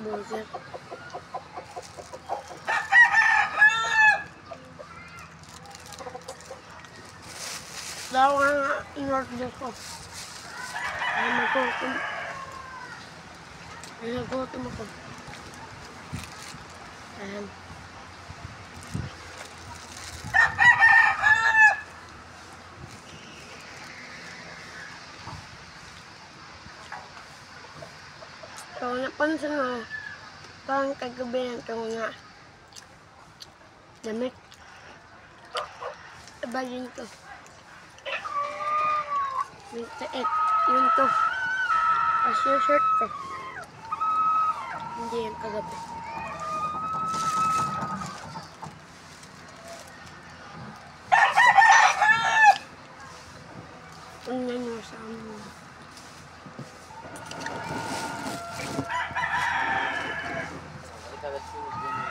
burger. Daw nga in-order ko. Ay, nagutom. Ay, nagutom ako. Ayan. So, napansin mo, parang kagabi ko nga damit. Iba yun to. May taet. Yun to. As yung shirt ko. Hindi yan kagabi.